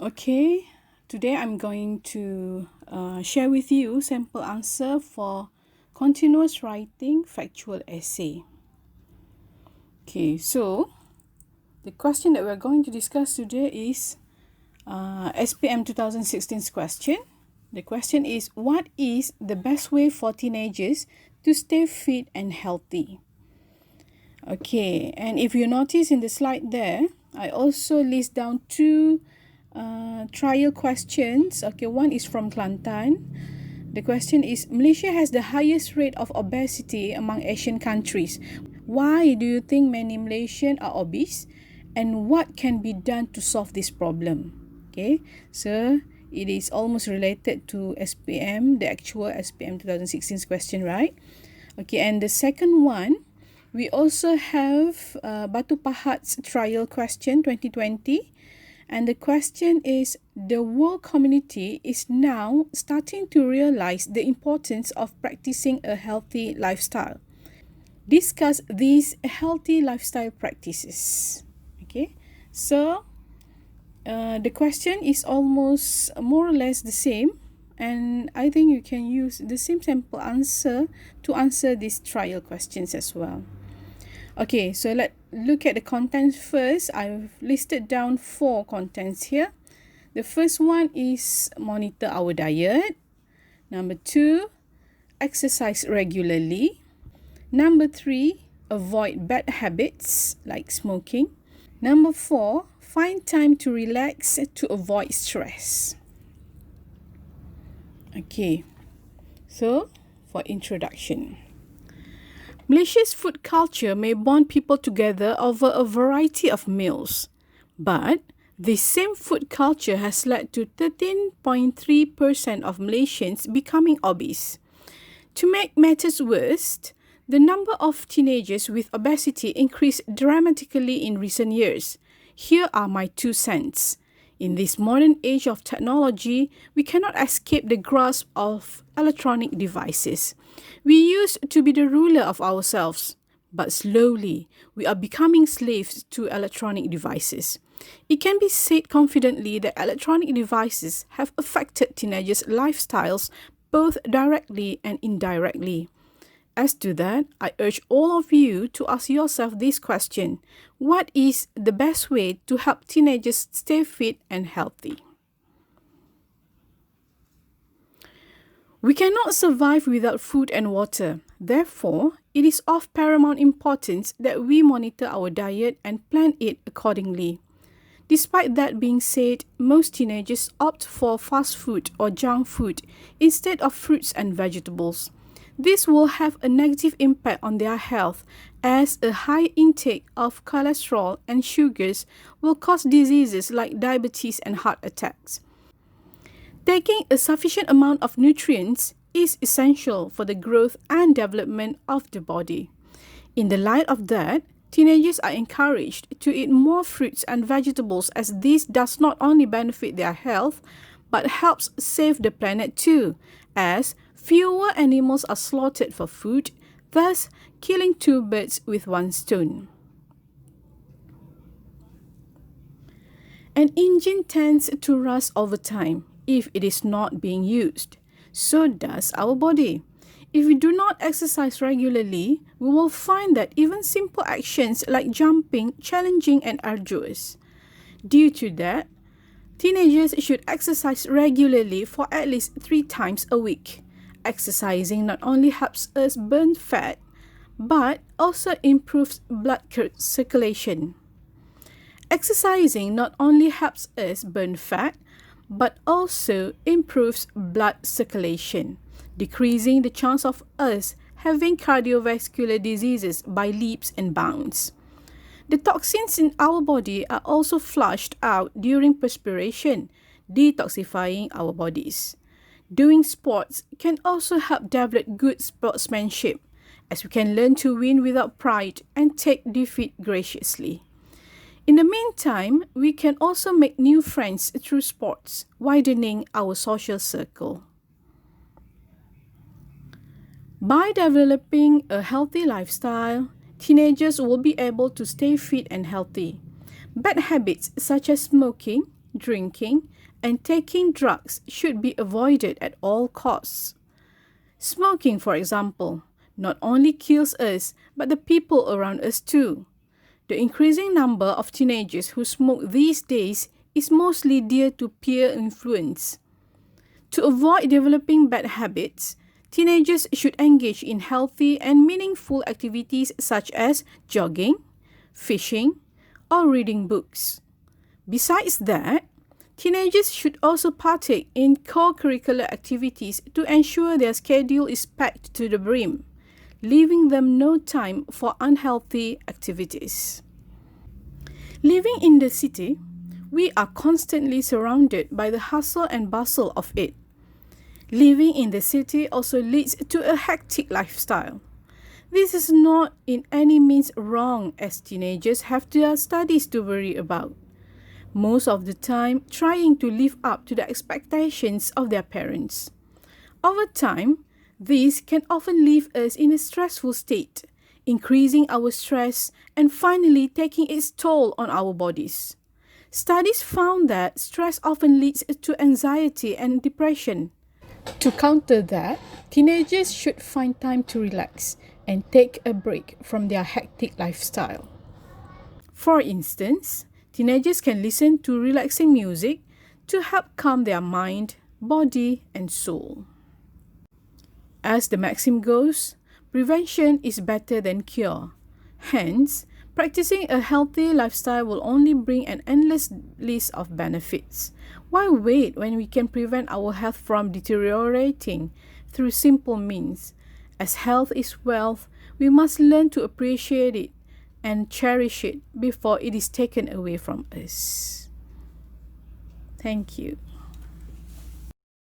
Okay, today I'm going to share with you sample answer for continuous writing factual essay. Okay, so the question that we're going to discuss today is SPM 2016's question. The question is, what is the best way for teenagers to stay fit and healthy? Okay, and if you notice in the slide there, I also list down two trial questions. Okay, one is from Kelantan. The question is, Malaysia has the highest rate of obesity among Asian countries. Why do you think many Malaysians are obese? And what can be done to solve this problem? Okay, so it is almost related to SPM, the actual SPM 2016 question, right? Okay, and the second one, we also have Batu Pahat's trial question 2020. And the question is, the world community is now starting to realize the importance of practicing a healthy lifestyle. Discuss these healthy lifestyle practices. Okay, so the question is almost more or less the same, and I think you can use the same sample answer to answer these trial questions as well. Okay, so let's look at the contents first. I've listed down 4 contents here. The first one is monitor our diet. Number 2, exercise regularly. Number 3, avoid bad habits like smoking. Number 4, find time to relax to avoid stress. Okay, so for introduction. Malaysia's food culture may bond people together over a variety of meals, but this same food culture has led to 13.3% of Malaysians becoming obese. To make matters worse, the number of teenagers with obesity increased dramatically in recent years. Here are my 2 cents. In this modern age of technology, we cannot escape the grasp of electronic devices. We used to be the ruler of ourselves, but slowly we are becoming slaves to electronic devices. It can be said confidently that electronic devices have affected teenagers' lifestyles both directly and indirectly. As to that, I urge all of you to ask yourself this question: what is the best way to help teenagers stay fit and healthy? We cannot survive without food and water. Therefore, it is of paramount importance that we monitor our diet and plan it accordingly. Despite that being said, most teenagers opt for fast food or junk food instead of fruits and vegetables. This will have a negative impact on their health, as a high intake of cholesterol and sugars will cause diseases like diabetes and heart attacks. Taking a sufficient amount of nutrients is essential for the growth and development of the body. In the light of that, teenagers are encouraged to eat more fruits and vegetables, as this does not only benefit their health, but helps save the planet too, as fewer animals are slaughtered for food, thus killing 2 birds with 1 stone. An engine tends to rust over time if it is not being used. So does our body. If we do not exercise regularly, we will find that even simple actions like jumping, challenging and arduous. Due to that, teenagers should exercise regularly for at least 3 times a week. Exercising not only helps us burn fat, but also improves blood circulation. Exercising not only helps us burn fat, but also improves blood circulation, decreasing the chance of us having cardiovascular diseases by leaps and bounds. The toxins in our body are also flushed out during perspiration, detoxifying our bodies. Doing sports can also help develop good sportsmanship, as we can learn to win without pride and take defeat graciously. In the meantime, we can also make new friends through sports, widening our social circle. By developing a healthy lifestyle, teenagers will be able to stay fit and healthy. Bad habits such as smoking, drinking, and taking drugs should be avoided at all costs. Smoking, for example, not only kills us, but the people around us too. The increasing number of teenagers who smoke these days is mostly due to peer influence. To avoid developing bad habits, teenagers should engage in healthy and meaningful activities such as jogging, fishing, or reading books. Besides that, teenagers should also partake in co-curricular activities to ensure their schedule is packed to the brim, leaving them no time for unhealthy activities. Living in the city, we are constantly surrounded by the hustle and bustle of it. Living in the city also leads to a hectic lifestyle. This is not in any means wrong, as teenagers have their studies to worry about, most of the time trying to live up to the expectations of their parents. Over time, this can often leave us in a stressful state, increasing our stress and finally taking its toll on our bodies. Studies found that stress often leads to anxiety and depression. To counter that, teenagers should find time to relax and take a break from their hectic lifestyle. For instance, teenagers can listen to relaxing music to help calm their mind, body, and soul. As the maxim goes, prevention is better than cure. Hence, practicing a healthy lifestyle will only bring an endless list of benefits. Why wait when we can prevent our health from deteriorating through simple means? As health is wealth, we must learn to appreciate it and cherish it before it is taken away from us. Thank you.